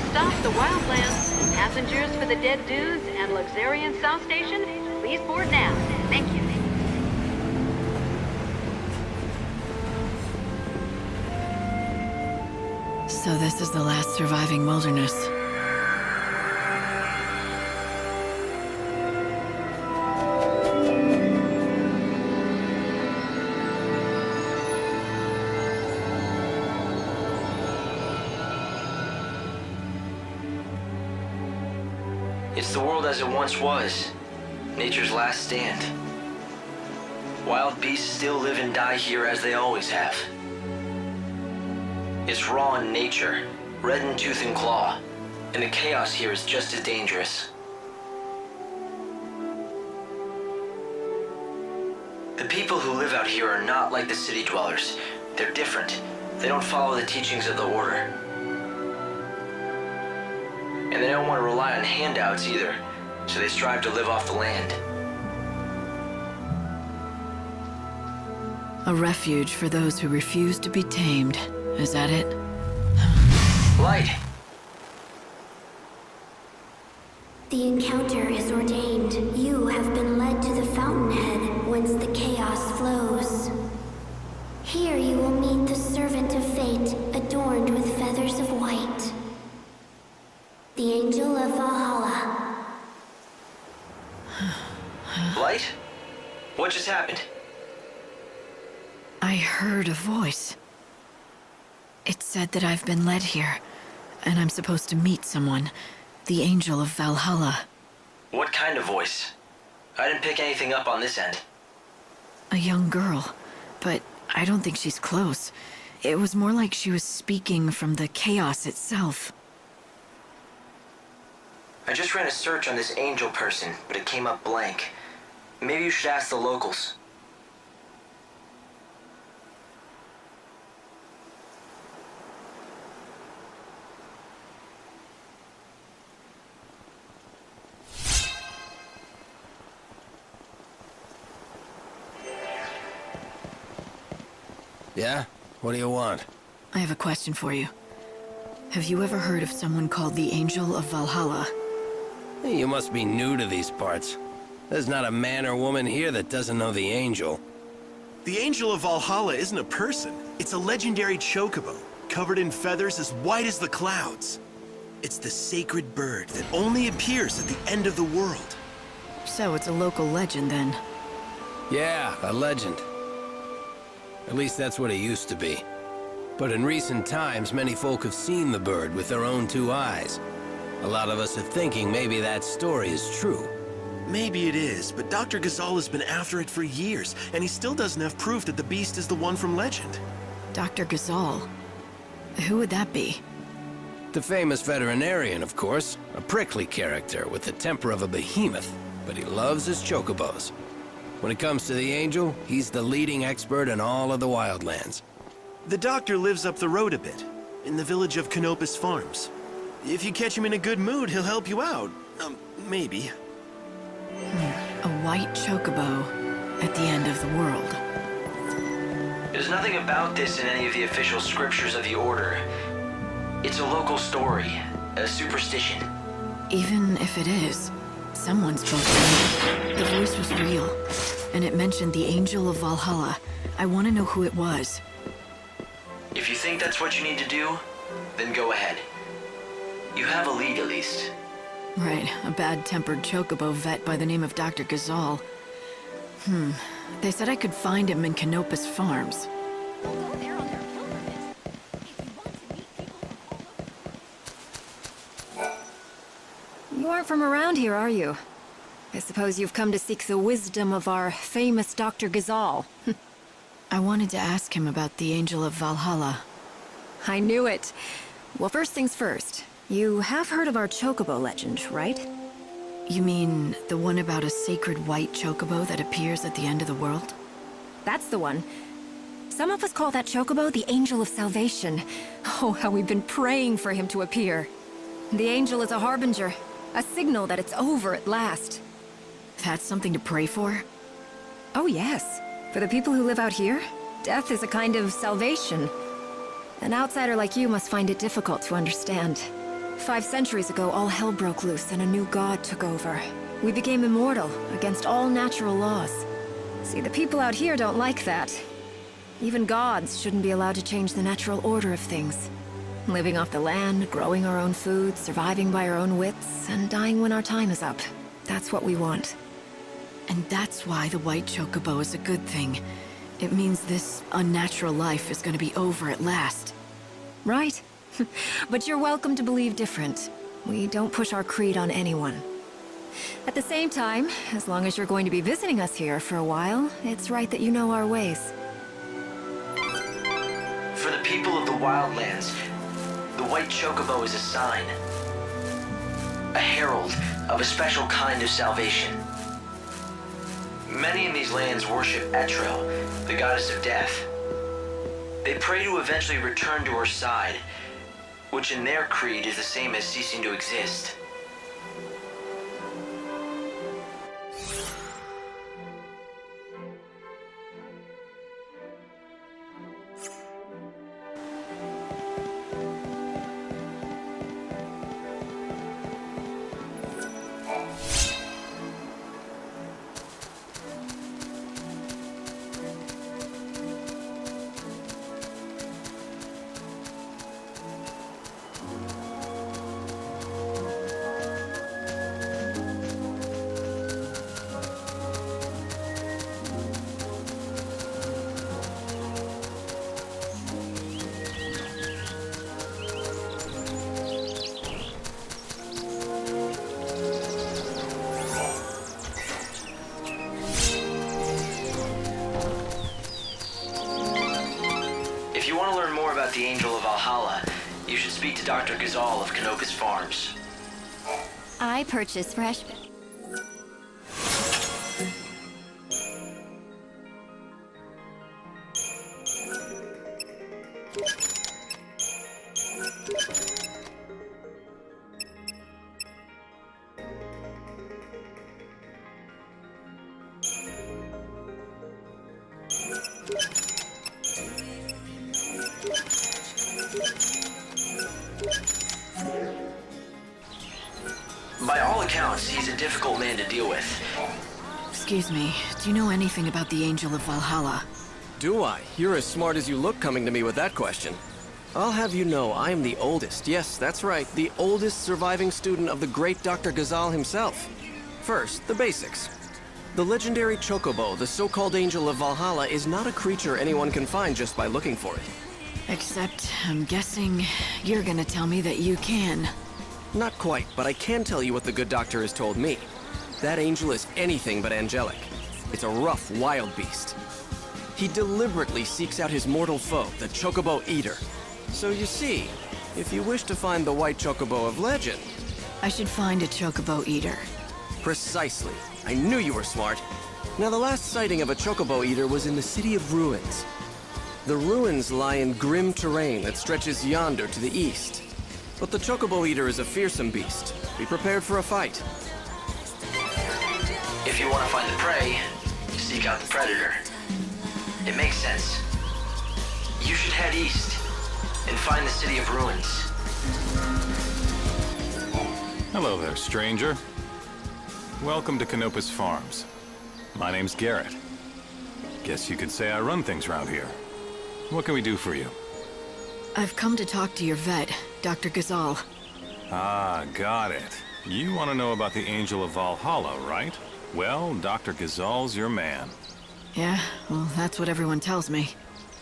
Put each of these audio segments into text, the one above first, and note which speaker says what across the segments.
Speaker 1: stop, the Wildlands. Passengers for the Dead Dunes and Luxurian South Station, please board now. Thank you.
Speaker 2: So this is the last surviving wilderness.
Speaker 3: It's the world as it once was. Nature's last stand. Wild beasts still live and die here as they always have. It's raw in nature, red in tooth and claw, and the chaos here is just as dangerous. The people who live out here are not like the city dwellers. They're different. They don't follow the teachings of the Order. And they don't want to rely on handouts either, so they strive to live off the land.
Speaker 2: A refuge for those who refuse to be tamed. Is that it?
Speaker 3: Light!
Speaker 4: The encounter is ordained. You have been led to the fountainhead, whence the chaos flows. Here you will meet the servant of fate, adorned with feathers of white. The Angel of Valhalla.
Speaker 3: Light? What just happened?
Speaker 2: I heard a voice. It said that I've been led here, and I'm supposed to meet someone. The Angel of Valhalla.
Speaker 3: What kind of voice? I didn't pick anything up on this end.
Speaker 2: A young girl, but I don't think she's close. It was more like she was speaking from the chaos itself.
Speaker 3: I just ran a search on this angel person, but it came up blank. Maybe you should ask the locals.
Speaker 5: Yeah? What do you want?
Speaker 2: I have a question for you. Have you ever heard of someone called the Angel of Valhalla?
Speaker 5: You must be new to these parts. There's not a man or woman here that doesn't know the Angel.
Speaker 6: The Angel of Valhalla isn't a person. It's a legendary chocobo, covered in feathers as white as the clouds. It's the sacred bird that only appears at the end of the world.
Speaker 2: So it's a local legend then.
Speaker 5: Yeah, a legend. At least that's what it used to be. But in recent times, many folk have seen the bird with their own two eyes. A lot of us are thinking maybe that story is true.
Speaker 6: Maybe it is, but Dr. Ghazal has been after it for years, and he still doesn't have proof that the beast is the one from legend.
Speaker 2: Dr. Ghazal? Who would that be?
Speaker 5: The famous veterinarian, of course. A prickly character with the temper of a behemoth, but he loves his chocobos. When it comes to the Angel, he's the leading expert in all of the Wildlands.
Speaker 6: The doctor lives up the road a bit, in the village of Canopus Farms. If you catch him in a good mood, he'll help you out. Maybe.
Speaker 2: A white chocobo at the end of the world.
Speaker 3: There's nothing about this in any of the official scriptures of the Order. It's a local story, a superstition.
Speaker 2: Even if it is, someone spoke to me. The voice was real, and it mentioned the Angel of Valhalla. I want to know who it was.
Speaker 3: If you think that's what you need to do, then go ahead. You have a lead, at least.
Speaker 2: Right, a bad-tempered chocobo vet by the name of Dr. Ghazal. They said I could find him in Canopus Farms.
Speaker 7: You aren't from around here, are you? I suppose you've come to seek the wisdom of our famous Dr. Ghazal.
Speaker 2: I wanted to ask him about the Angel of Valhalla.
Speaker 7: I knew it. Well, first things first. You have heard of our Chocobo legend, right?
Speaker 2: You mean the one about a sacred white chocobo that appears at the end of the world?
Speaker 7: That's the one. Some of us call that Chocobo the Angel of Salvation. Oh, how we've been praying for him to appear. The Angel is a harbinger, a signal that it's over at last.
Speaker 2: That's something to pray for?
Speaker 7: Oh, yes. For the people who live out here, death is a kind of salvation. An outsider like you must find it difficult to understand. 5 centuries ago, all hell broke loose and a new god took over. We became immortal, against all natural laws. See, the people out here don't like that. Even gods shouldn't be allowed to change the natural order of things. Living off the land, growing our own food, surviving by our own wits, and dying when our time is up. That's what we want.
Speaker 2: And that's why the white chocobo is a good thing. It means this unnatural life is gonna be over at last.
Speaker 7: Right. But you're welcome to believe different. We don't push our creed on anyone. At the same time, as long as you're going to be visiting us here for a while, it's right that you know our ways.
Speaker 3: For the people of the Wildlands, the white chocobo is a sign. A herald of a special kind of salvation. Many in these lands worship Etril, the goddess of death. They pray to eventually return to her side, which in their creed is the same as ceasing to exist. If you want to learn more about the Angel of Valhalla, you should speak to Dr. Gazal of Canopus Farms.
Speaker 7: I purchase fresh...
Speaker 3: By all accounts, he's a difficult man to deal with.
Speaker 2: Excuse me, do you know anything about the Angel of Valhalla?
Speaker 8: Do I? You're as smart as you look coming to me with that question. I'll have you know I am the oldest, yes, that's right, the oldest surviving student of the great Dr. Gazal himself. First, the basics. The legendary Chocobo, the so-called Angel of Valhalla, is not a creature anyone can find just by looking for it.
Speaker 2: Except, I'm guessing you're gonna tell me that you can.
Speaker 8: Not quite, but I can tell you what the good doctor has told me. That angel is anything but angelic. It's a rough, wild beast. He deliberately seeks out his mortal foe, the Chocobo Eater. So you see, if you wish to find the white Chocobo of legend...
Speaker 2: I should find a Chocobo Eater.
Speaker 8: Precisely. I knew you were smart. Now, the last sighting of a Chocobo Eater was in the City of Ruins. The ruins lie in grim terrain that stretches yonder to the east. But the Chocobo Eater is a fearsome beast. Be prepared for a fight.
Speaker 3: If you want to find the prey, seek out the predator. It makes sense. You should head east and find the City of Ruins.
Speaker 9: Hello there, stranger. Welcome to Canopus Farms. My name's Garrett. Guess you could say I run things around here. What can we do for you?
Speaker 2: I've come to talk to your vet, Dr. Gazal.
Speaker 9: Ah, got it. You want to know about the Angel of Valhalla, right? Well, Dr. Gazal's your man.
Speaker 2: Yeah, well, that's what everyone tells me.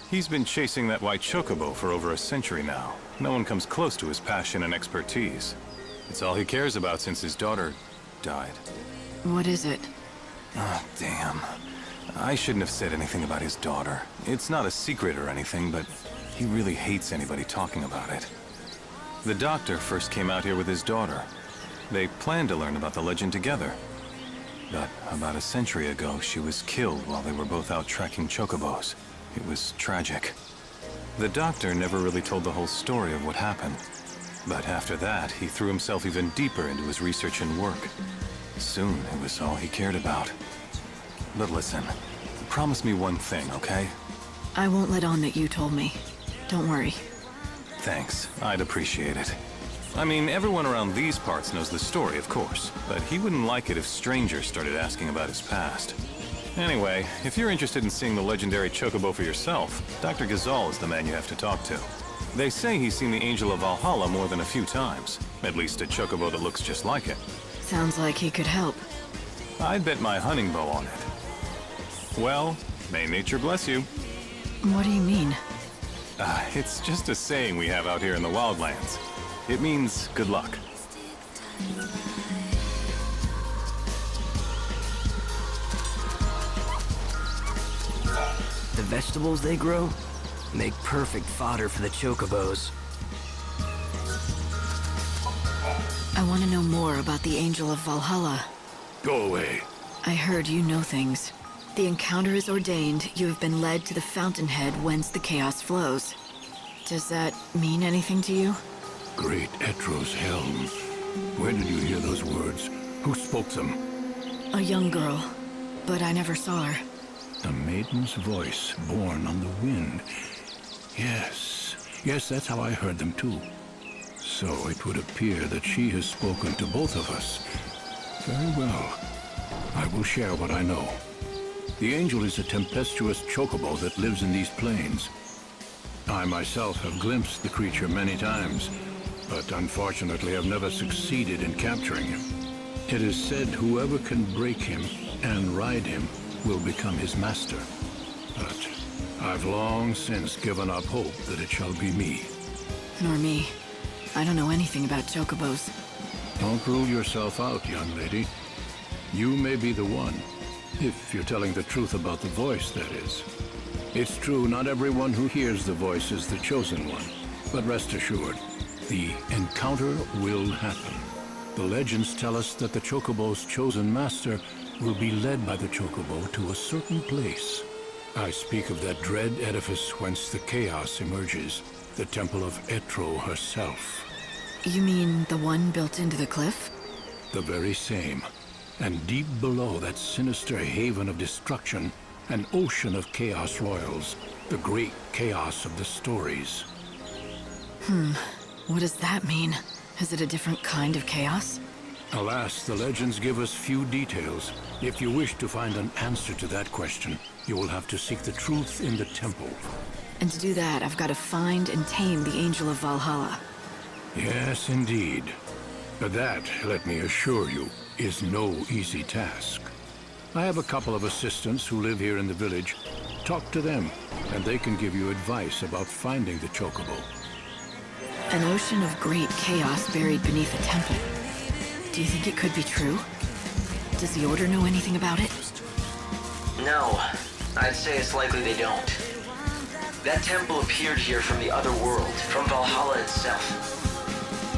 Speaker 9: He's been chasing that white chocobo for over a century now. No one comes close to his passion and expertise. It's all he cares about since his daughter died.
Speaker 2: What is it?
Speaker 9: Ah, damn. I shouldn't have said anything about his daughter. It's not a secret or anything, but he really hates anybody talking about it. The doctor first came out here with his daughter. They planned to learn about the legend together. But about a century ago, she was killed while they were both out tracking chocobos. It was tragic. The doctor never really told the whole story of what happened. But after that, he threw himself even deeper into his research and work. Soon, it was all he cared about. But listen, promise me one thing, okay?
Speaker 2: I won't let on that you told me. Don't worry.
Speaker 9: Thanks. I'd appreciate it. I mean, everyone around these parts knows the story, of course, but he wouldn't like it if strangers started asking about his past. Anyway, if you're interested in seeing the legendary Chocobo for yourself, Dr. Gazal is the man you have to talk to. They say he's seen the Angel of Valhalla more than a few times. At least a Chocobo that looks just like it.
Speaker 2: Sounds like he could help.
Speaker 9: I'd bet my hunting bow on it. Well, may nature bless you.
Speaker 2: What do you mean?
Speaker 9: It's just a saying we have out here in the Wildlands. It means good luck.
Speaker 10: The vegetables they grow make perfect fodder for the chocobos.
Speaker 2: I want to know more about the Angel of Valhalla.
Speaker 11: Go away.
Speaker 2: I heard you know things. The encounter is ordained. You have been led to the fountainhead whence the chaos flows. Does that mean anything to you?
Speaker 11: Great Etro's helm. Where did you hear those words? Who spoke them?
Speaker 2: A young girl, but I never saw her.
Speaker 11: A maiden's voice born on the wind. Yes, that's how I heard them too. So it would appear that she has spoken to both of us. Very well. I will share what I know. The angel is a tempestuous chocobo that lives in these plains. I myself have glimpsed the creature many times, but unfortunately have never succeeded in capturing him. It is said whoever can break him and ride him will become his master. But I've long since given up hope that it shall be me.
Speaker 2: Nor me. I don't know anything about chocobos.
Speaker 11: Don't rule yourself out, young lady. You may be the one. If you're telling the truth about the voice, that is. It's true, not everyone who hears the voice is the chosen one. But rest assured, the encounter will happen. The legends tell us that the chocobo's chosen master will be led by the chocobo to a certain place. I speak of that dread edifice whence the chaos emerges, the temple of Etro herself.
Speaker 2: You mean the one built into the cliff?
Speaker 11: The very same. And deep below that sinister haven of destruction, an ocean of chaos roils, the great chaos of the stories.
Speaker 2: What does that mean? Is it a different kind of chaos?
Speaker 11: Alas, the legends give us few details. If you wish to find an answer to that question, you will have to seek the truth in the temple.
Speaker 2: And to do that, I've got to find and tame the Angel of Valhalla.
Speaker 11: Yes, indeed. But that, let me assure you, is no easy task. I have a couple of assistants who live here in the village. Talk to them, and they can give you advice about finding the Chocobo.
Speaker 2: An ocean of great chaos buried beneath a temple. Do you think it could be true? Does the Order know anything about it?
Speaker 3: No, I'd say it's likely they don't. That temple appeared here from the other world, from Valhalla itself.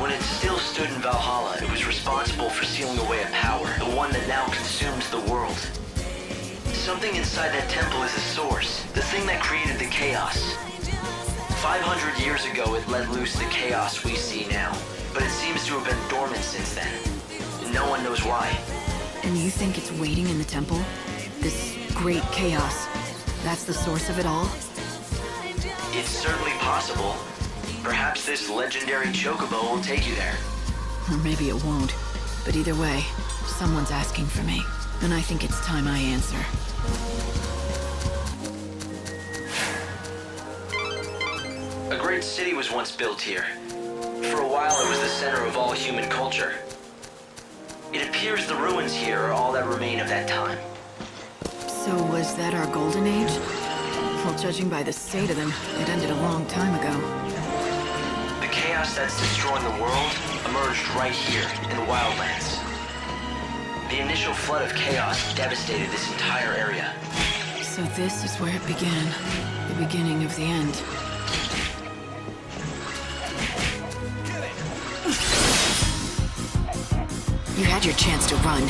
Speaker 3: When it still stood in Valhalla, it was responsible for sealing away a power, the one that now consumes the world. Something inside that temple is the source, the thing that created the chaos. 500 years ago, it let loose the chaos we see now, but it seems to have been dormant since then. No one knows why.
Speaker 2: And you think it's waiting in the temple? This great chaos, that's the source of it all?
Speaker 3: It's certainly possible. Perhaps this legendary Chocobo will take you there.
Speaker 2: Or maybe it won't. But either way, someone's asking for me. And I think it's time I answer.
Speaker 3: A great city was once built here. For a while, it was the center of all human culture. It appears the ruins here are all that remain of that time.
Speaker 2: So was that our golden age? Well, judging by the state of them, it ended a long time ago.
Speaker 3: The chaos that's destroying the world emerged right here in the Wildlands. The initial flood of chaos devastated this entire area.
Speaker 2: So this is where it began. The beginning of the end. You had your chance to run.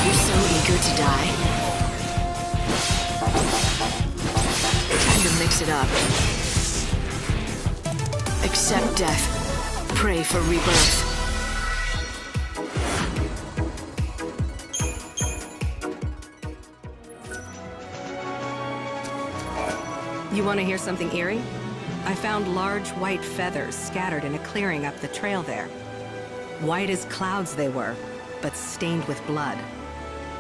Speaker 2: You're so eager to die. mix it up. Accept death. Pray for rebirth.
Speaker 12: You want to hear something eerie? I found large white feathers scattered in a clearing up the trail there. White as clouds they were, but stained with blood.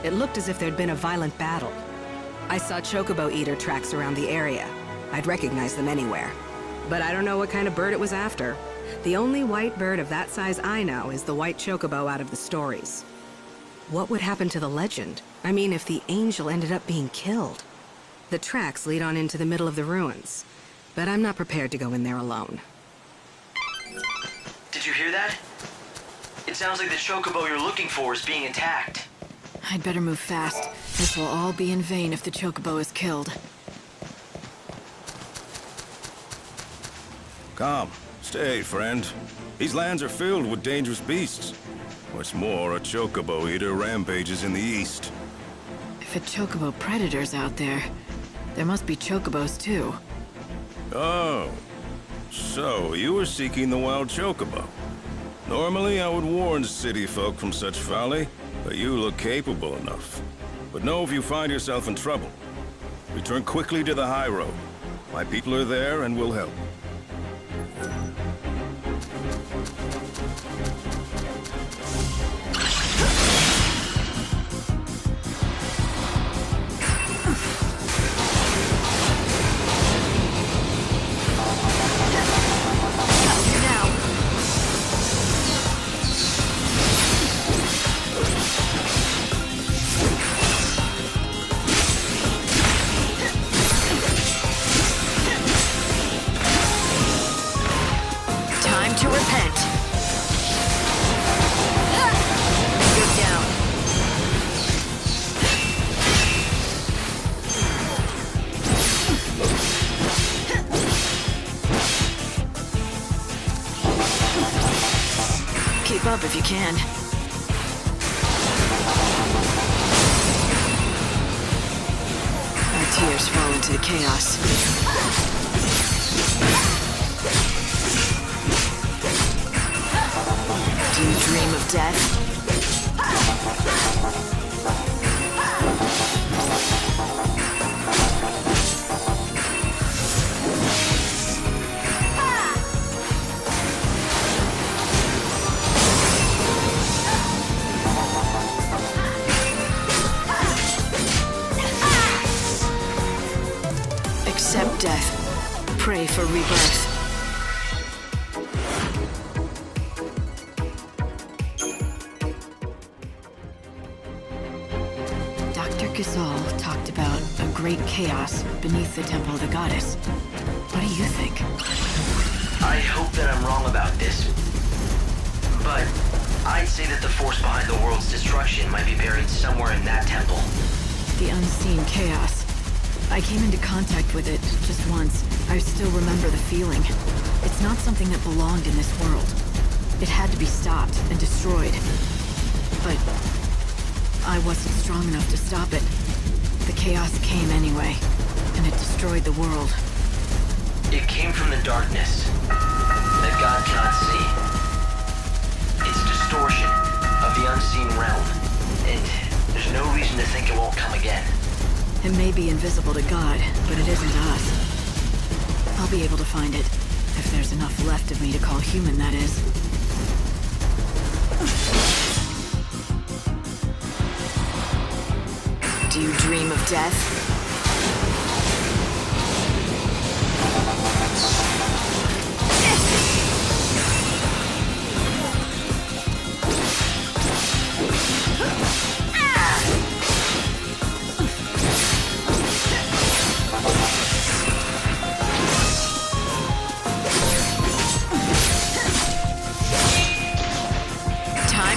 Speaker 12: It looked as if there'd been a violent battle. I saw Chocobo eater tracks around the area. I'd recognize them anywhere. But I don't know what kind of bird it was after. The only white bird of that size I know is the white Chocobo out of the stories. What would happen to the legend? I mean, if the angel ended up being killed? The tracks lead on into the middle of the ruins, but I'm not prepared to go in there alone.
Speaker 3: Did you hear that? It sounds like the Chocobo you're looking for is being attacked.
Speaker 2: I'd better move fast. This will all be in vain if the Chocobo is killed.
Speaker 13: Come, stay, friend. These lands are filled with dangerous beasts. What's more, a Chocobo eater rampages in the east.
Speaker 2: If a Chocobo predator's out there, there must be Chocobos too.
Speaker 13: Oh, so you were seeking the wild Chocobo. Normally, I would warn city folk from such folly, but you look capable enough. But know if you find yourself in trouble, return quickly to the high road. My people are there and will help.
Speaker 2: Up if you can. Our tears fall into the chaos. Do you dream of death? Accept death. Pray for rebirth. Dr. Gazal talked about a great chaos beneath the Temple of the Goddess. What do you think?
Speaker 3: I hope that I'm wrong about this, but I'd say that the force behind the world's destruction might be buried somewhere in that temple.
Speaker 2: The unseen chaos. I came into contact with it just once. I still remember the feeling. It's not something that belonged in this world. It had to be stopped and destroyed. But I wasn't strong enough to stop it. The chaos came anyway, and it destroyed the world.
Speaker 3: It came from the darkness that God cannot see. It's distortion of the unseen realm, and there's no reason to think it won't come again.
Speaker 2: It may be invisible to God, but it isn't to us. I'll be able to find it, if there's enough left of me to call human, that is. Do you dream of death?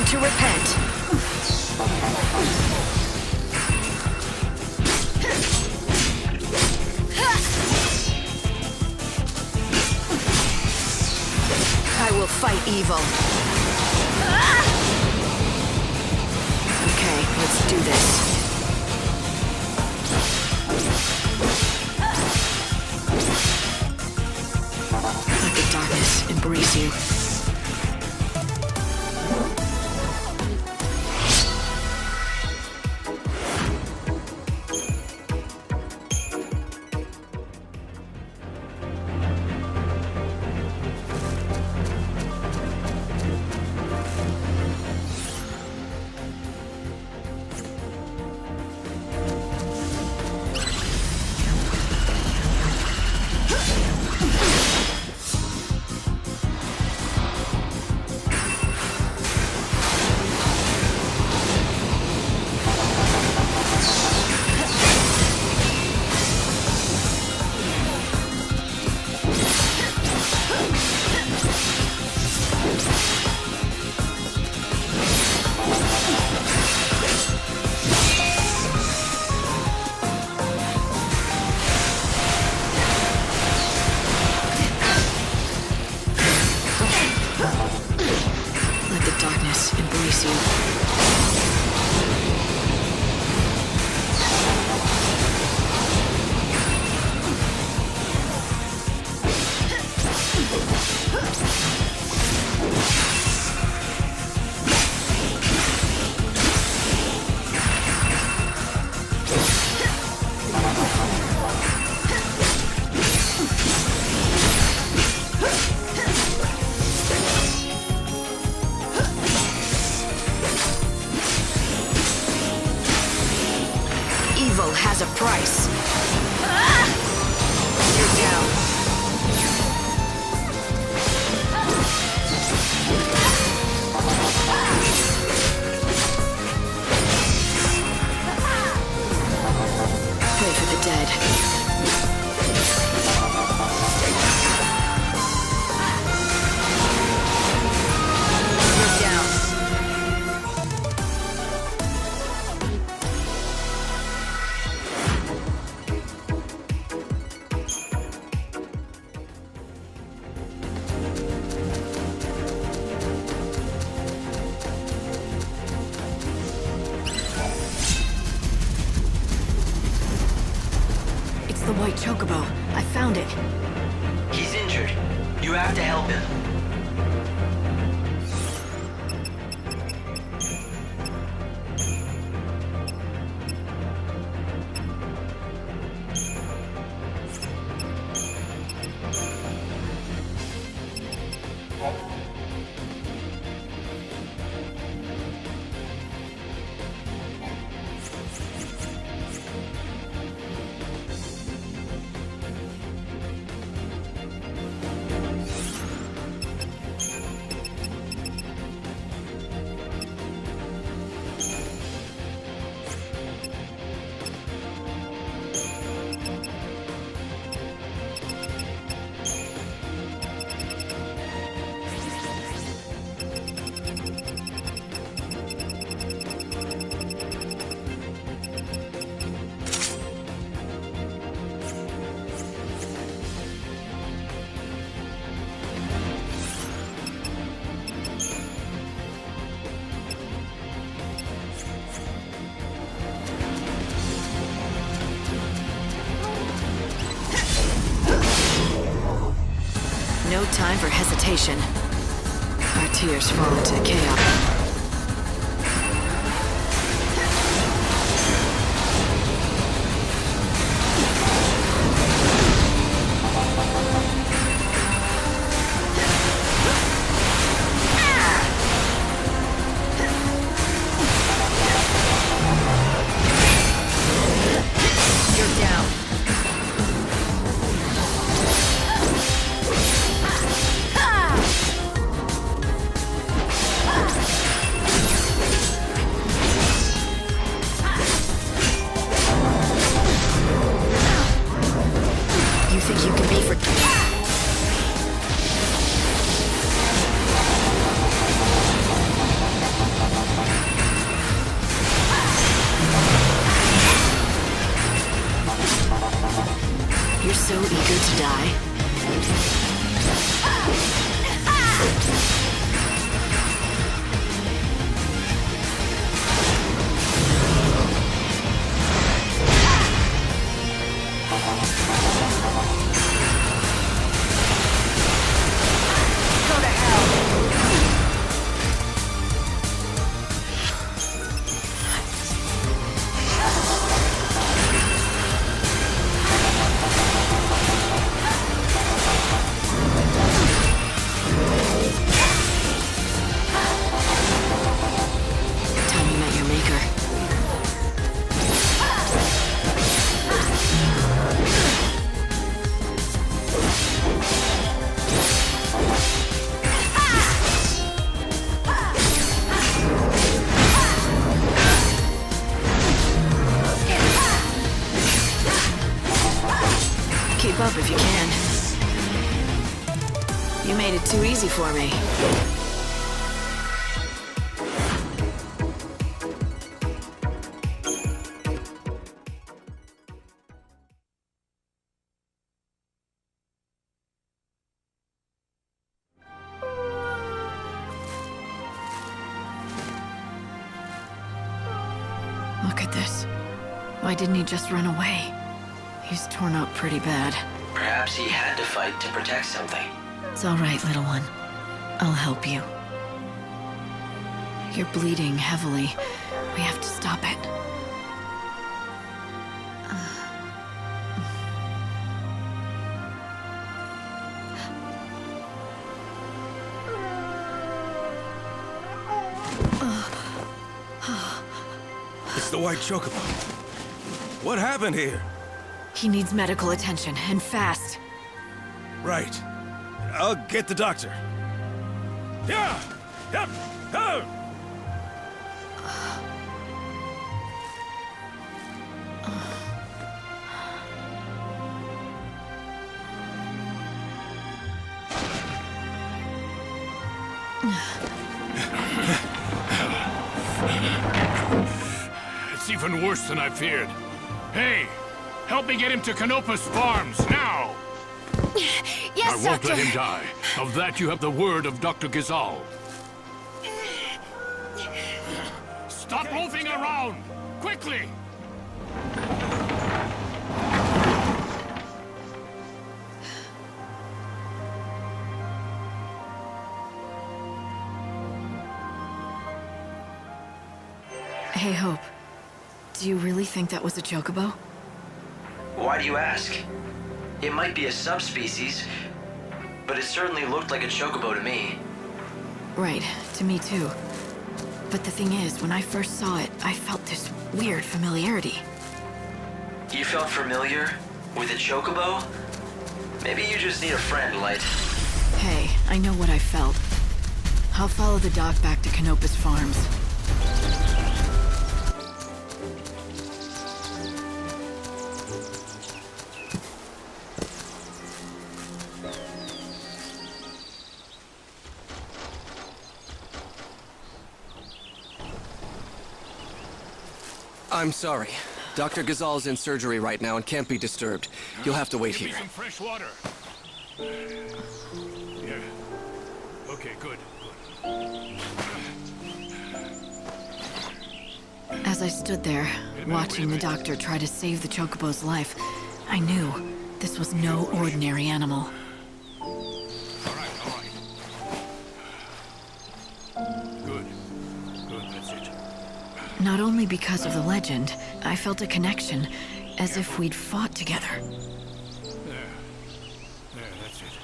Speaker 2: To repent. I will fight evil. Okay, let's do this. a price. You're down. Pray for the dead. You're down. It's the white chocobo. I found it.
Speaker 3: He's injured. You have to help him.
Speaker 2: No time for hesitation. Our tears fall into chaos. You're down. You think you can be for... You're so eager to die. Go to hell. Time you met your maker. Keep up if you can. You made it too easy for me. Look at this. Why didn't he just run away? He's torn up pretty bad.
Speaker 3: Perhaps he had to fight to protect something.
Speaker 2: It's all right, little one. I'll help you. You're bleeding heavily. We have to stop it.
Speaker 13: It's the white chocobo. What happened here?
Speaker 2: He needs medical attention, and fast.
Speaker 13: Right. I'll get the doctor. Yeah! Yep! Oh!
Speaker 11: It's even worse than I feared. Hey, help me get him to Canopus Farms, now!
Speaker 7: Yes,
Speaker 11: I won't
Speaker 7: Doctor.
Speaker 11: let him die. Of that you have the word of Dr. Gazal. Stop moving around! Quickly!
Speaker 2: Hey, Hope. Do you really think that was a Chocobo?
Speaker 3: Why do you ask? It might be a subspecies, but it certainly looked like a chocobo to me.
Speaker 2: Right, to me too. But the thing is, when I first saw it, I felt this weird familiarity.
Speaker 3: You felt familiar with a chocobo? Maybe you just need a friend, Light.
Speaker 2: Hey, I know what I felt. I'll follow the doc back to Canopus Farms.
Speaker 8: I'm sorry. Dr. Gazal's in surgery right now and can't be disturbed. You'll have to wait
Speaker 11: Give
Speaker 8: here.
Speaker 11: me some fresh water. Yeah. Okay, good.
Speaker 2: As I stood there, watching the doctor try to save the Chocobo's life, I knew this was no ordinary animal.
Speaker 11: All right. Good. Good, that's it.
Speaker 2: Not only because of the legend, I felt a connection, as if we'd fought together.
Speaker 11: There, that's it.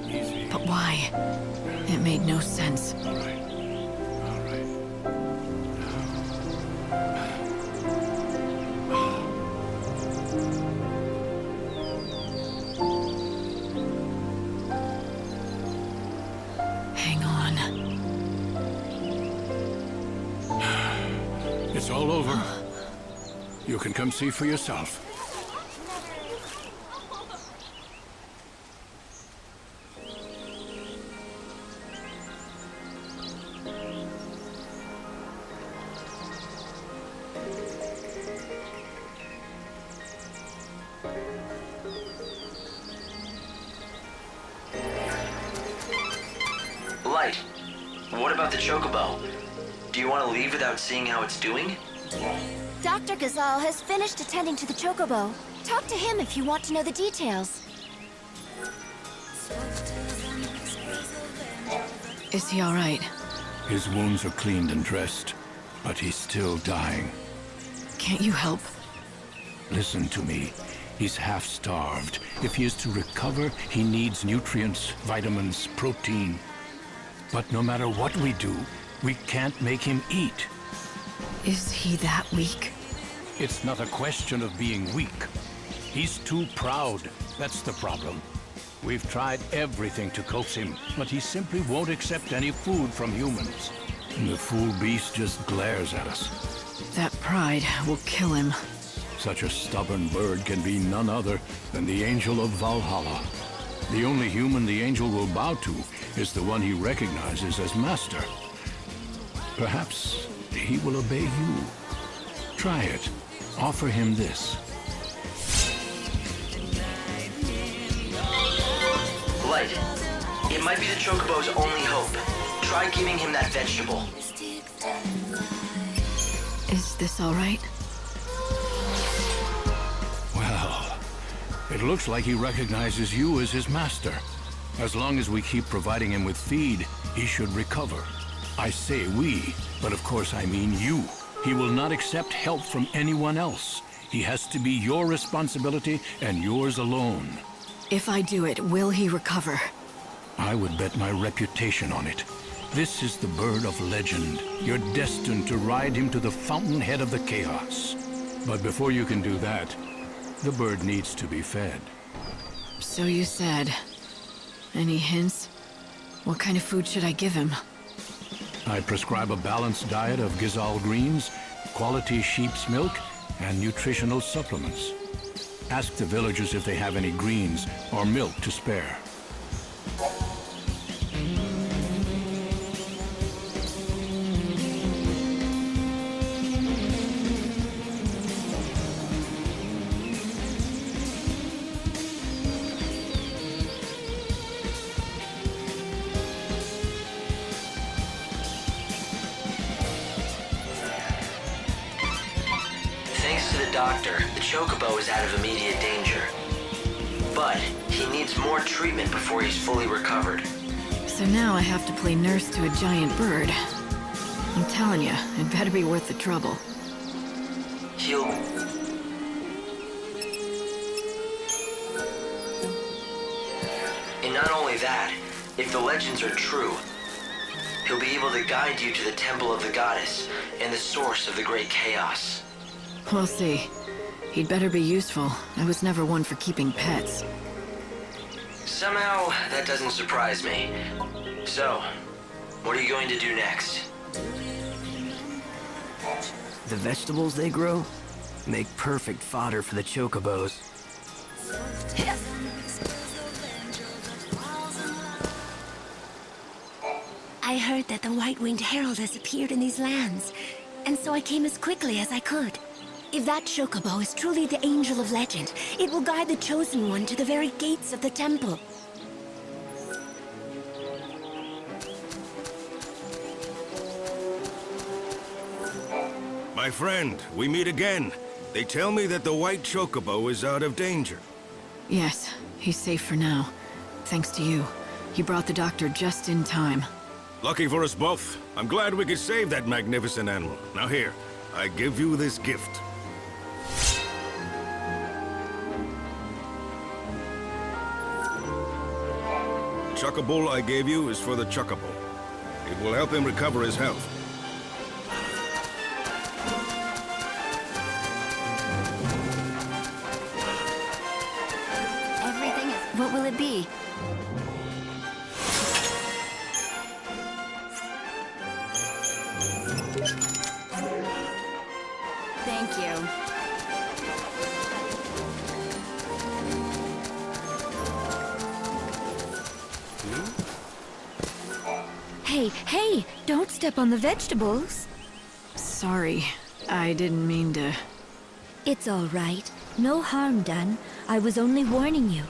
Speaker 11: Easy.
Speaker 2: But why? It made no sense.
Speaker 11: All right.
Speaker 2: Hang on.
Speaker 11: It's all over. You can come see for yourself.
Speaker 3: Light, what about the chocobo? Do you want to leave without seeing how it's doing?
Speaker 4: Dr. Gazal has finished attending to the Chocobo. Talk to him if you want to know the details.
Speaker 2: Is he all right?
Speaker 11: His wounds are cleaned and dressed, but he's still dying.
Speaker 2: Can't you help?
Speaker 11: Listen to me. He's half-starved. If he is to recover, he needs nutrients, vitamins, protein. But no matter what we do, we can't make him eat.
Speaker 2: Is he that weak?
Speaker 11: It's not a question of being weak. He's too proud. That's the problem. We've tried everything to coax him, but he simply won't accept any food from humans. And the fool beast just glares at us.
Speaker 2: That pride will kill him.
Speaker 11: Such a stubborn bird can be none other than the Angel of Valhalla. The only human the angel will bow to is the one he recognizes as master. Perhaps he will obey you. Try it. Offer him this.
Speaker 3: Light, it might be the chocobo's only hope. Try giving him that vegetable.
Speaker 2: Is this all right?
Speaker 11: Well, it looks like he recognizes you as his master. As long as we keep providing him with feed, he should recover. I say we, but of course I mean you. He will not accept help from anyone else. He has to be your responsibility and yours alone.
Speaker 2: If I do it, will he recover?
Speaker 11: I would bet my reputation on it. This is the bird of legend. You're destined to ride him to the fountainhead of the chaos. But before you can do that, the bird needs to be fed.
Speaker 2: So you said. Any hints? What kind of food should I give him?
Speaker 11: I prescribe a balanced diet of Gizal greens, quality sheep's milk, and nutritional supplements. Ask the villagers if they have any greens or milk to spare.
Speaker 3: Doctor, the Chocobo is out of immediate danger. But he needs more treatment before he's fully recovered.
Speaker 2: So now I have to play nurse to a giant bird. I'm telling you, it better be worth the trouble.
Speaker 3: He'll... And not only that, if the legends are true, he'll be able to guide you to the Temple of the Goddess and the source of the Great Chaos.
Speaker 2: We'll see. He'd better be useful. I was never one for keeping pets.
Speaker 3: Somehow, that doesn't surprise me. So, what are you going to do next?
Speaker 10: The vegetables they grow make perfect fodder for the Chocobos.
Speaker 4: I heard that the White-Winged Herald has appeared in these lands, and so I came as quickly as I could. If that Chocobo is truly the Angel of Legend, it will guide the Chosen One to the very gates of the temple.
Speaker 13: My friend, we meet again. They tell me that the White Chocobo is out of danger.
Speaker 2: Yes, he's safe for now. Thanks to you. You brought the doctor just in time.
Speaker 13: Lucky for us both. I'm glad we could save that magnificent animal. Now here, I give you this gift. Chocobo I gave you is for the Chocobo. It will help him recover his health.
Speaker 4: Everything is... What will it be?
Speaker 7: Thank you.
Speaker 4: Hey, don't step on the vegetables.
Speaker 2: Sorry, I didn't mean to...
Speaker 4: It's all right. No harm done. I was only warning you.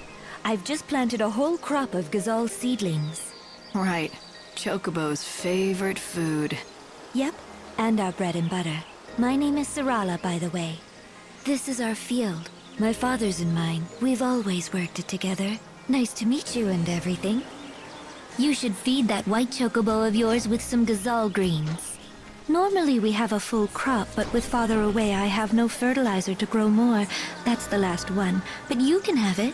Speaker 4: I've just planted a whole crop of Gazal seedlings.
Speaker 2: Right. Chocobo's favorite food.
Speaker 4: Yep, and our bread and butter. My name is Sarala, by the way. This is our field. My father's and mine. We've always worked it together. Nice to meet you and everything. You should feed that white Chocobo of yours with some Gazal greens. Normally we have a full crop, but with father away I have no fertilizer to grow more. That's the last one, but you can have it.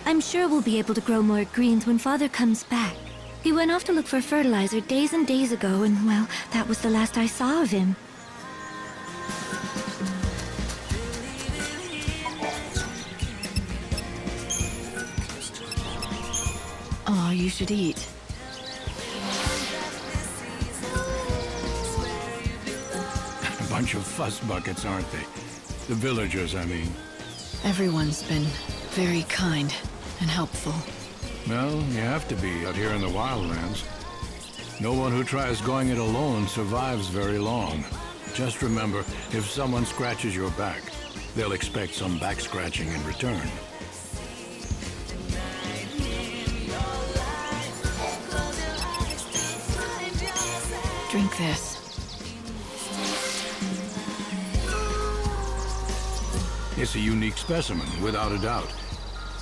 Speaker 4: I'm sure we'll be able to grow more greens when father comes back. He went off to look for fertilizer days and days ago, and well, that was the last I saw of him.
Speaker 2: Oh, you should eat.
Speaker 11: A bunch of fuss buckets, aren't they? The villagers, I mean.
Speaker 2: Everyone's been very kind and helpful.
Speaker 11: Well, you have to be out here in the Wildlands. No one who tries going it alone survives very long. Just remember, if someone scratches your back, they'll expect some back scratching in return.
Speaker 2: Drink this.
Speaker 11: It's a unique specimen, without a doubt.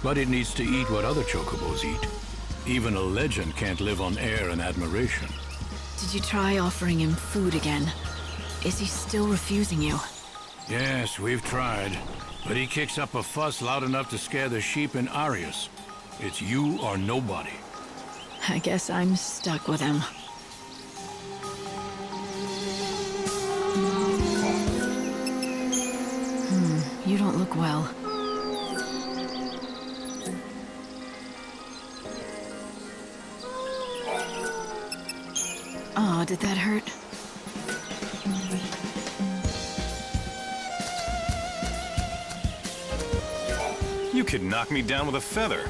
Speaker 11: But it needs to eat what other Chocobos eat. Even a legend can't live on air and admiration.
Speaker 2: Did you try offering him food again? Is he still refusing you?
Speaker 11: Yes, we've tried. but he kicks up a fuss loud enough to scare the sheep in Arius. It's you or nobody.
Speaker 2: I guess I'm stuck with him. You don't look well. Oh, did that hurt?
Speaker 9: You could knock me down with a feather.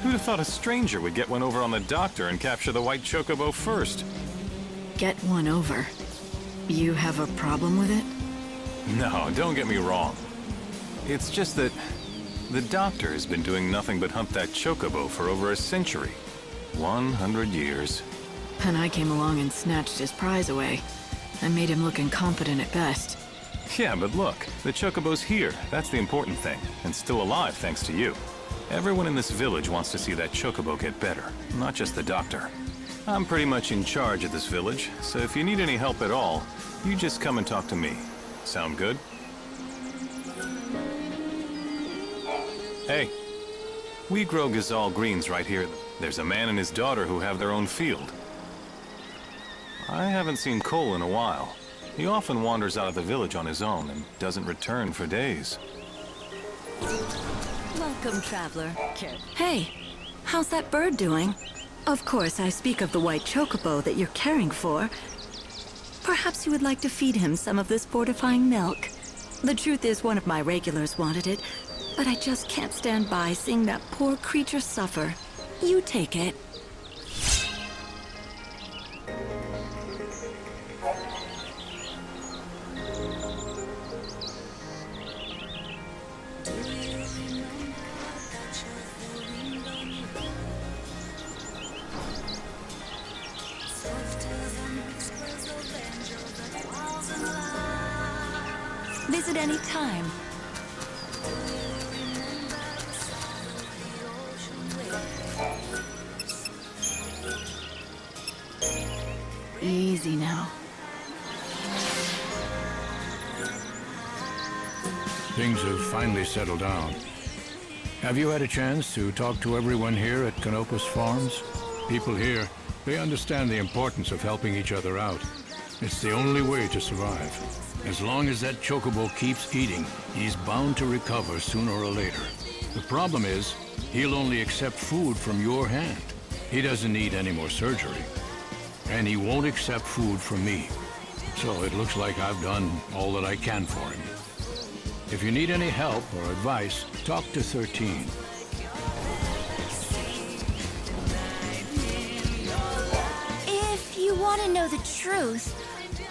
Speaker 9: Who'd have thought a stranger would get one over on the doctor and capture the white chocobo first?
Speaker 2: Get one over? You have a problem with it?
Speaker 9: No, don't get me wrong. It's just that the doctor has been doing nothing but hunt that chocobo for over a century. 100 years.
Speaker 2: And I came along and snatched his prize away. I made him look incompetent at best.
Speaker 9: Yeah, but look, the chocobo's here. That's the important thing. And still alive thanks to you. Everyone in this village wants to see that chocobo get better, not just the doctor. I'm pretty much in charge of this village, so if you need any help at all, you just come and talk to me. Sound good? Hey, we grow Gazal greens right here. There's a man and his daughter who have their own field. I haven't seen Cole in a while. He often wanders out of the village on his own and doesn't return for days.
Speaker 14: Welcome, traveler.
Speaker 7: Hey, how's that bird doing?
Speaker 14: Of course, I speak of the white chocobo that you're caring for. Perhaps you would like to feed him some of this fortifying milk. The truth is, one of my regulars wanted it, but I just can't stand by seeing that poor creature suffer. You take it. Visit any time.
Speaker 2: Easy now.
Speaker 11: Things have finally settled down. Have you had a chance to talk to everyone here at Canopus Farms? People here, they understand the importance of helping each other out. It's the only way to survive. As long as that chocobo keeps eating, he's bound to recover sooner or later. The problem is, he'll only accept food from your hand. He doesn't need any more surgery. And he won't accept food from me. So it looks like I've done all that I can for him. If you need any help or advice, talk to 13.
Speaker 4: If you want to know the truth,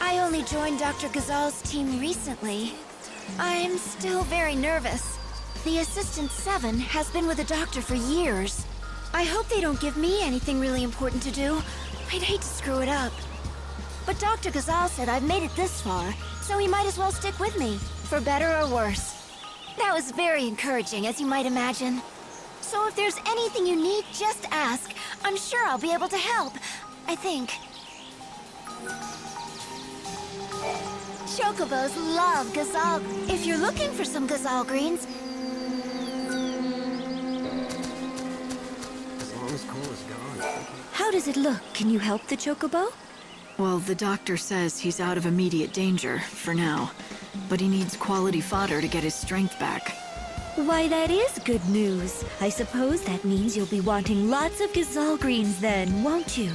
Speaker 4: I only joined Dr. Gazal's team recently. I'm still very nervous. The Assistant 7 has been with the doctor for years. I hope they don't give me anything really important to do. I'd hate to screw it up. But Dr. Gazal said I've made it this far, so he might as well stick with me, for better or worse. That was very encouraging, as you might imagine. So if there's anything you need, just ask. I'm sure I'll be able to help. I think. Chocobos love Gazal. If you're looking for some Gazal greens...
Speaker 10: As long as Cole is gone.
Speaker 14: How does it look? Can you help the chocobo?
Speaker 2: Well, the doctor says he's out of immediate danger, for now. But he needs quality fodder to get his strength back.
Speaker 14: Why, that is good news. I suppose that means you'll be wanting lots of Gazal greens then, won't you?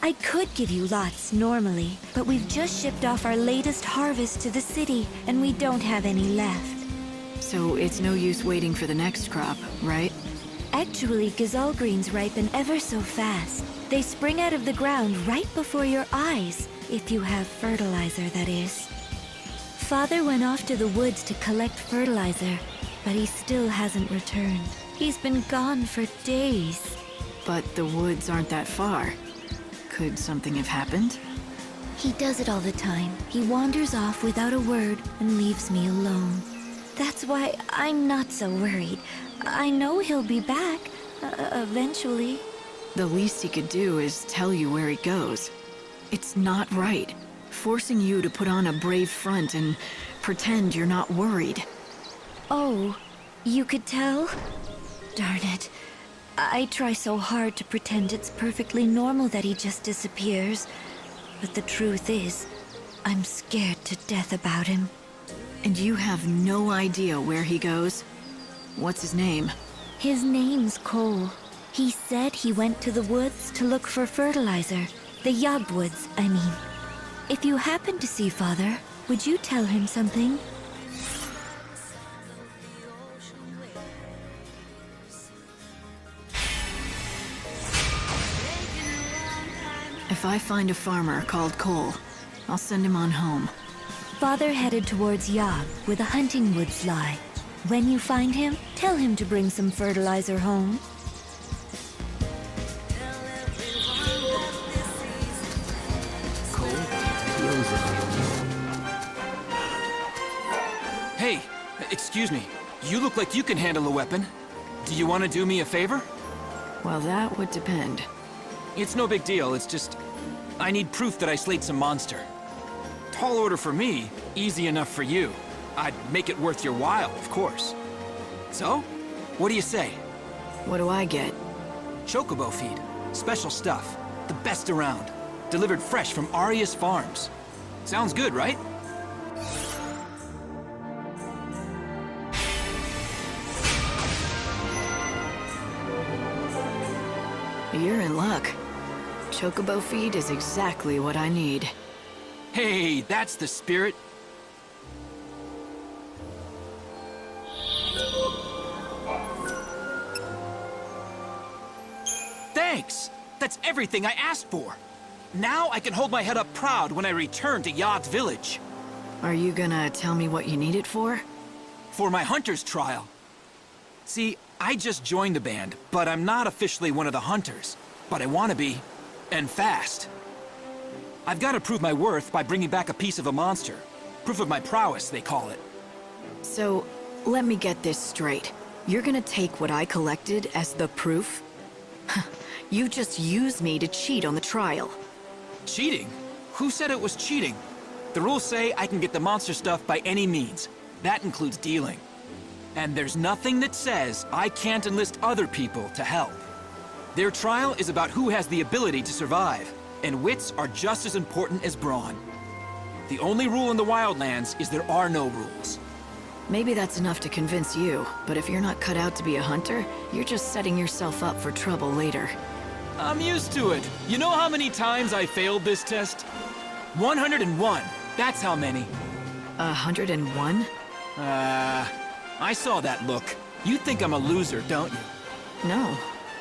Speaker 14: I could give you lots normally, but we've just shipped off our latest harvest to the city, and we don't have any left.
Speaker 2: So it's no use waiting for the next crop, right?
Speaker 14: Actually, Gazal greens ripen ever so fast. They spring out of the ground right before your eyes, if you have fertilizer, that is. Father went off to the woods to collect fertilizer, but he still hasn't returned. He's been gone for days.
Speaker 2: But the woods aren't that far. Could something have happened?
Speaker 14: He does it all the time. He wanders off without a word and leaves me alone. That's why I'm not so worried. I know he'll be back, eventually.
Speaker 2: The least he could do is tell you where he goes. It's not right. Forcing you to put on a brave front and pretend you're not worried.
Speaker 14: Oh, you could tell? Darn it. I try so hard to pretend it's perfectly normal that he just disappears. But the truth is, I'm scared to death about him.
Speaker 2: And you have no idea where he goes? What's his name?
Speaker 14: His name's Cole. He said he went to the woods to look for fertilizer. The Yogwoods, I mean. If you happen to see Father, would you tell him something?
Speaker 2: If I find a farmer called Cole, I'll send him on home.
Speaker 14: Father headed towards Yog, where the hunting woods lie. When you find him, tell him to bring some fertilizer home.
Speaker 15: Hey, excuse me. You look like you can handle a weapon. Do you want to do me a favor?
Speaker 2: Well, that would depend.
Speaker 15: It's no big deal, it's just... I need proof that I slayed some monster. Tall order for me, easy enough for you. I'd make it worth your while, of course. So, what do you say?
Speaker 2: What do I get?
Speaker 15: Chocobo feed. Special stuff. The best around. Delivered fresh from Arius Farms. Sounds good, right?
Speaker 2: You're in luck. Chocobo feed is exactly what I need.
Speaker 15: Hey, that's the spirit. Thanks! That's everything I asked for. Now I can hold my head up proud when I return to Yog's village.
Speaker 2: Are you gonna tell me what you need it for?
Speaker 15: For my hunter's trial. See, I just joined the band, but I'm not officially one of the hunters. But I want to be, and fast. I've got to prove my worth by bringing back a piece of a monster. Proof of my prowess, they call it.
Speaker 2: So, let me get this straight. You're gonna take what I collected as the proof? You just used me to cheat on the trial.
Speaker 15: Cheating? Who said it was cheating? The rules say I can get the monster stuff by any means. That includes dealing. And there's nothing that says I can't enlist other people to help. Their trial is about who has the ability to survive, and wits are just as important as brawn. The only rule in the Wildlands is there are no rules.
Speaker 2: Maybe that's enough to convince you, but if you're not cut out to be a hunter, you're just setting yourself up for trouble later.
Speaker 15: I'm used to it. You know how many times I failed this test? 101. That's how many.
Speaker 2: 101?
Speaker 15: I saw that look. You think I'm a loser, don't you?
Speaker 2: No.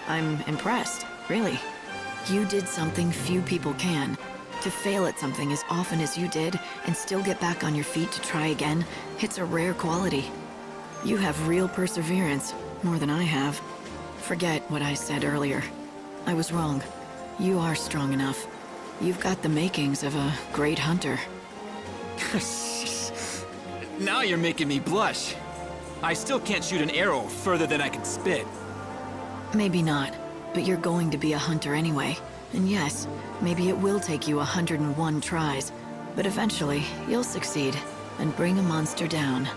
Speaker 2: I'm impressed, really. You did something few people can. To fail at something as often as you did, and still get back on your feet to try again, it's a rare quality. You have real perseverance, more than I have. Forget what I said earlier. I was wrong. You are strong enough. You've got the makings of a great hunter.
Speaker 15: Now you're making me blush. I still can't shoot an arrow further than I can spit.
Speaker 2: Maybe not, but you're going to be a hunter anyway. And yes, maybe it will take you 101 tries, but eventually you'll succeed and bring a monster down.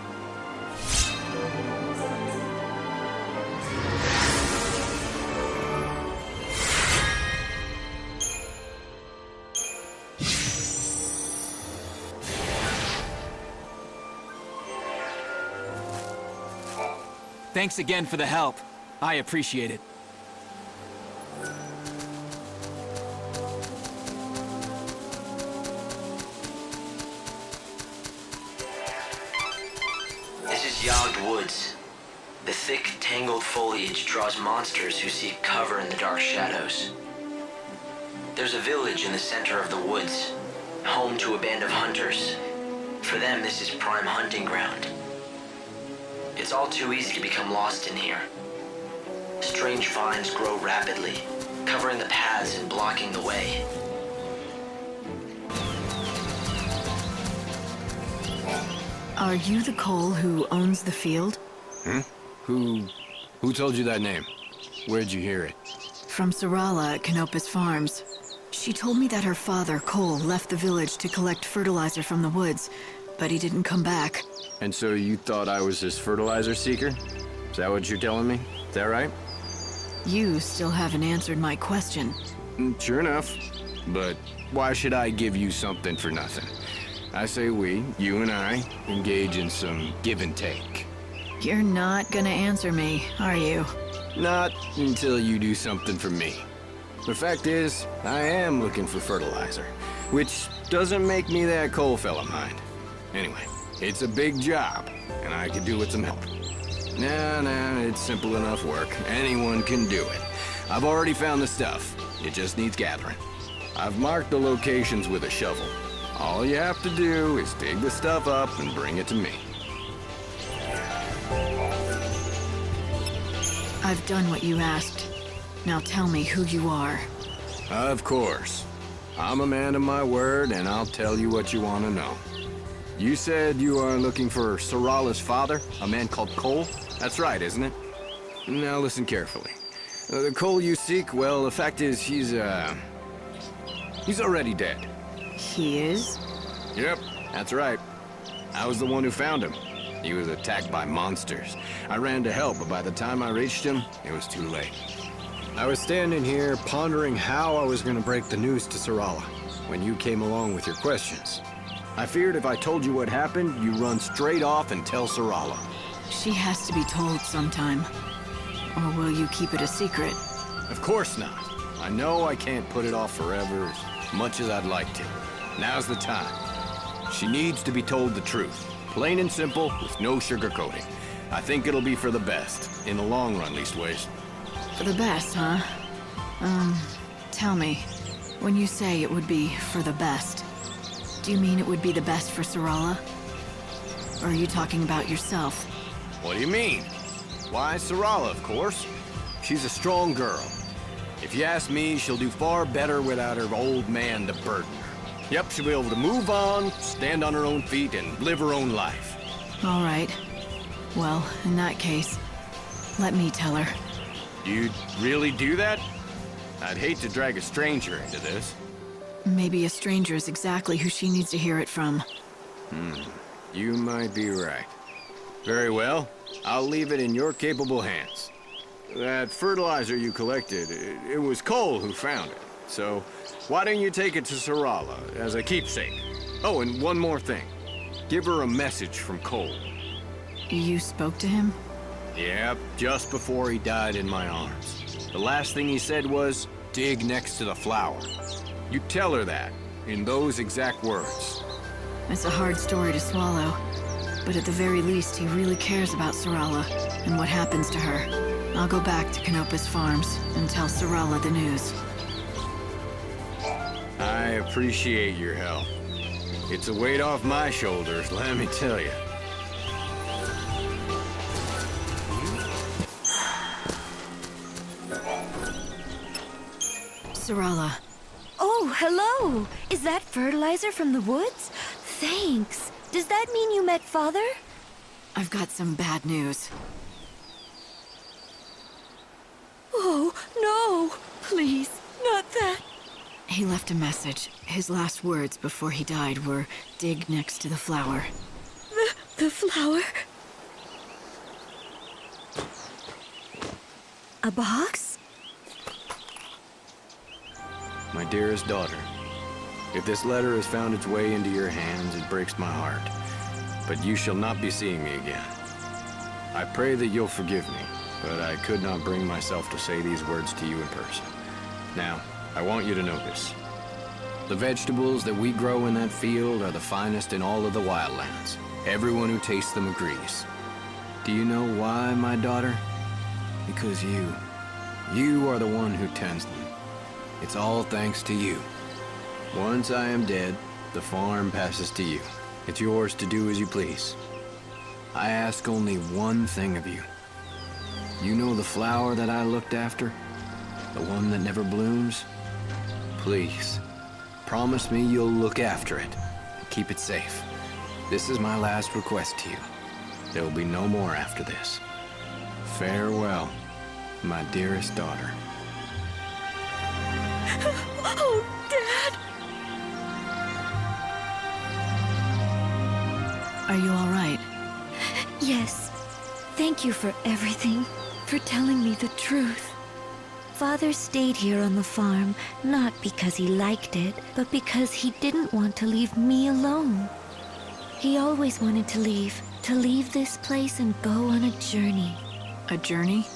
Speaker 15: Thanks again for the help. I appreciate it.
Speaker 3: This is Yogged Woods. The thick, tangled foliage draws monsters who seek cover in the dark shadows. There's a village in the center of the woods, home to a band of hunters. For them, this is prime hunting ground. It's all too easy to become lost in here. Strange vines grow rapidly, covering the paths and blocking the way.
Speaker 2: Are you the Cole who owns the field?
Speaker 10: Who told you that name? Where'd you hear it?
Speaker 2: From Sarala at Canopus Farms. She told me that her father, Cole, left the village to collect fertilizer from the woods, but he didn't come back.
Speaker 10: And so you thought I was this fertilizer seeker? Is that what you're telling me? Is that right?
Speaker 2: You still haven't answered my question.
Speaker 10: Sure enough. But why should I give you something for nothing? I say we, you and I, engage in some give and take.
Speaker 2: You're not gonna answer me, are you?
Speaker 10: Not until you do something for me. The fact is, I am looking for fertilizer, which doesn't make me that coal fella mind. Anyway, it's a big job, and I could do with some help. Nah, it's simple enough work. Anyone can do it. I've already found the stuff. It just needs gathering. I've marked the locations with a shovel. All you have to do is dig the stuff up and bring it to me.
Speaker 2: I've done what you asked. Now tell me who you are.
Speaker 10: Of course. I'm a man of my word, and I'll tell you what you want to know. You said you are looking for Sarala's father, a man called Cole? That's right, isn't it? Now listen carefully. The Cole you seek, well, the fact is he's already dead.
Speaker 2: He is?
Speaker 10: Yep, that's right. I was the one who found him. He was attacked by monsters. I ran to help, but by the time I reached him, it was too late. I was standing here pondering how I was going to break the news to Sarala when you came along with your questions. I feared if I told you what happened, you'd run straight off and tell Sarala.
Speaker 2: She has to be told sometime. Or will you keep it a secret?
Speaker 10: Of course not. I know I can't put it off forever as much as I'd like to. Now's the time. She needs to be told the truth. Plain and simple, with no sugarcoating. I think it'll be for the best. In the long run, leastways.
Speaker 2: For the best, huh? Tell me, when you say it would be for the best, do you mean it would be the best for Sarala? Or are you talking about yourself?
Speaker 10: What do you mean? Why, Sarala, of course. She's a strong girl. If you ask me, she'll do far better without her old man to burden her. Yep, she'll be able to move on, stand on her own feet, and live her own life.
Speaker 2: All right. Well, in that case, let me tell her.
Speaker 10: You'd really do that? I'd hate to drag a stranger into this.
Speaker 2: Maybe a stranger is exactly who she needs to hear it from.
Speaker 10: You might be right. Very well. I'll leave it in your capable hands. That fertilizer you collected, it was Cole who found it. So, why don't you take it to Sarala as a keepsake? Oh, and one more thing. Give her a message from Cole.
Speaker 2: You spoke to him?
Speaker 10: Yep, just before he died in my arms. The last thing he said was, dig next to the flower. You tell her that, in those exact words.
Speaker 2: It's a hard story to swallow. But at the very least, he really cares about Sarala and what happens to her. I'll go back to Canopa's farms and tell Sarala the news.
Speaker 10: I appreciate your help. It's a weight off my shoulders, let me tell you.
Speaker 2: Sarala.
Speaker 14: Oh, hello! Is that fertilizer from the woods? Thanks. Does that mean you met Father?
Speaker 2: I've got some bad news.
Speaker 14: Oh, no! Please, not that.
Speaker 2: He left a message. His last words before he died were, dig next to the flower.
Speaker 14: The flower? A box?
Speaker 10: My dearest daughter, if this letter has found its way into your hands, it breaks my heart. But you shall not be seeing me again. I pray that you'll forgive me, but I could not bring myself to say these words to you in person. Now, I want you to know this. The vegetables that we grow in that field are the finest in all of the Wildlands. Everyone who tastes them agrees. Do you know why, my daughter? Because you are the one who tends them. It's all thanks to you. Once I am dead, the farm passes to you. It's yours to do as you please. I ask only one thing of you. You know the flower that I looked after? The one that never blooms? Please, promise me you'll look after it and keep it safe. This is my last request to you. There will be no more after this. Farewell, my dearest daughter.
Speaker 14: Oh, Dad!
Speaker 2: Are you all right?
Speaker 14: Yes. Thank you for everything, for telling me the truth. Father stayed here on the farm, not because he liked it, but because he didn't want to leave me alone. He always wanted to leave this place and go on a journey.
Speaker 2: A journey?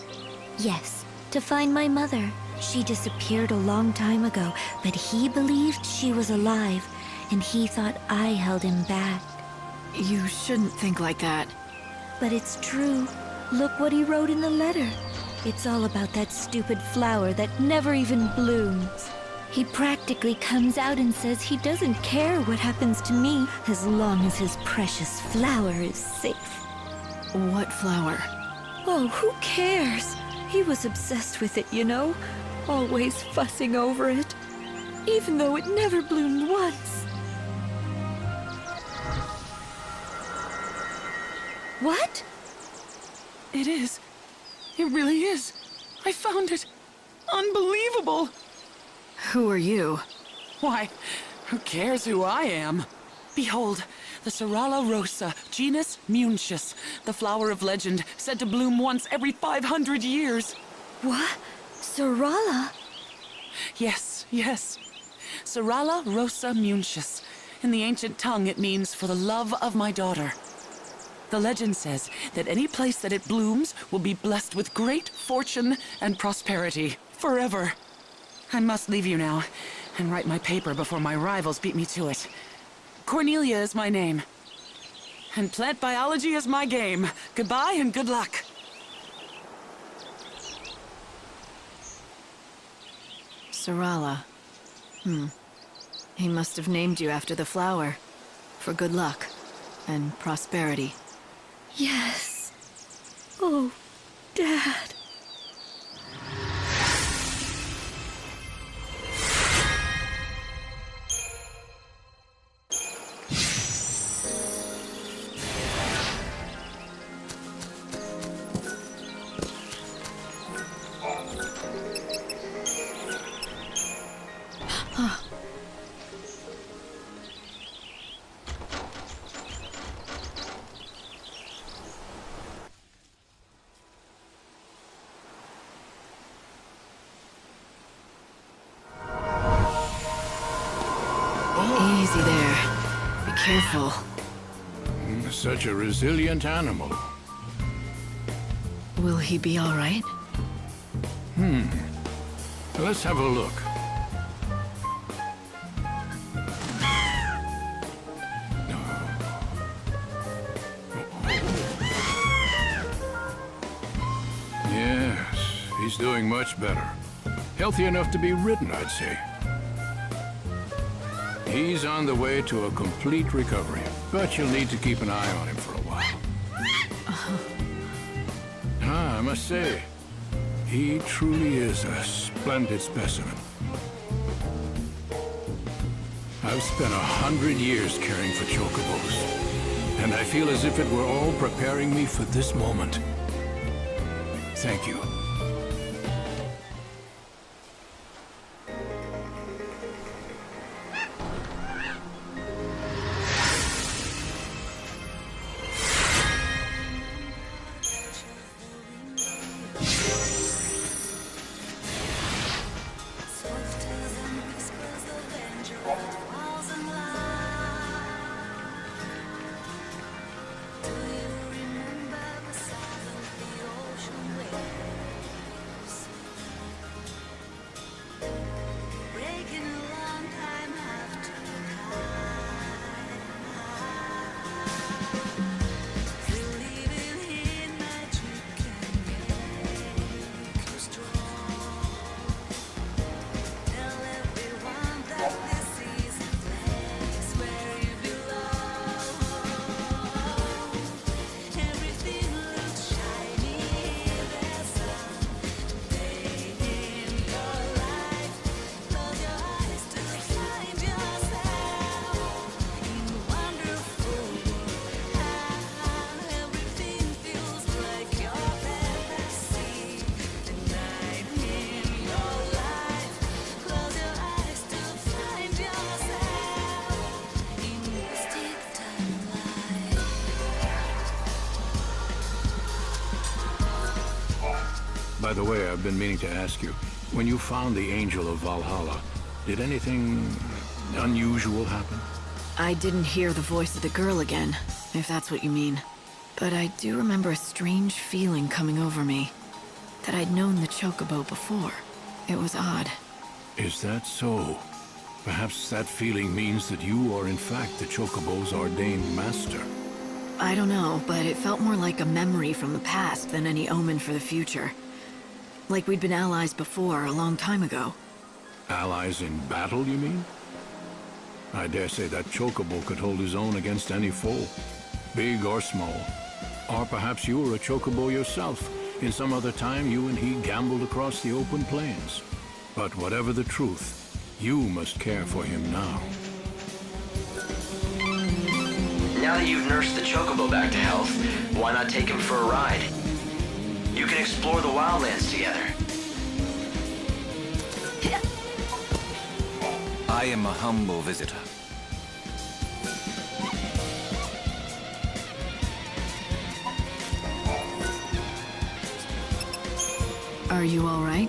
Speaker 14: Yes, to find my mother. She disappeared a long time ago, but he believed she was alive, and he thought I held him back.
Speaker 2: You shouldn't think like that.
Speaker 14: But it's true. Look what he wrote in the letter. It's all about that stupid flower that never even blooms. He practically comes out and says he doesn't care what happens to me as long as his precious flower is safe.
Speaker 2: What flower?
Speaker 14: Oh, who cares? He was obsessed with it, you know? Always fussing over it. Even though it never bloomed once. What?
Speaker 15: It is. It really is. I found it. Unbelievable.
Speaker 2: Who are you?
Speaker 15: Why, who cares who I am? Behold, the Serrala rosa, genus Munchus, the flower of legend, said to bloom once every 500 years.
Speaker 14: What? Serrala?
Speaker 15: Yes, yes. Serrala rosa Munchus. In the ancient tongue, it means for the love of my daughter. The legend says that any place that it blooms will be blessed with great fortune and prosperity forever. I must leave you now and write my paper before my rivals beat me to it. Cornelia is my name. And plant biology is my game. Goodbye and good luck.
Speaker 2: Serrala. He must have named you after the flower. For good luck and prosperity.
Speaker 14: Yes. Oh, Dad.
Speaker 2: Easy there. Be careful.
Speaker 11: Such a resilient animal.
Speaker 2: Will he be all right?
Speaker 11: Let's have a look. Yes, he's doing much better. Healthy enough to be ridden, I'd say. He's on the way to a complete recovery, but you'll need to keep an eye on him for a while. I must say, he truly is a splendid specimen. I've spent 100 years caring for chocobos, and I feel as if it were all preparing me for this moment. Thank you. By the way, I've been meaning to ask you, when you found the Angel of Valhalla, did anything unusual happen?
Speaker 2: I didn't hear the voice of the girl again, if that's what you mean. But I do remember a strange feeling coming over me. That I'd known the Chocobo before. It was odd.
Speaker 11: Is that so? Perhaps that feeling means that you are in fact the Chocobo's ordained master.
Speaker 2: I don't know, but it felt more like a memory from the past than any omen for the future. Like we'd been allies before, a long time ago.
Speaker 11: Allies in battle, you mean? I dare say that Chocobo could hold his own against any foe, big or small. Or perhaps you were a Chocobo yourself. In some other time, you and he gambled across the open plains. But whatever the truth, you must care for him now.
Speaker 3: Now that you've nursed the Chocobo back to health, why not take him for a ride? You can explore the Wildlands together.
Speaker 16: I am a humble visitor.
Speaker 2: Are you all right?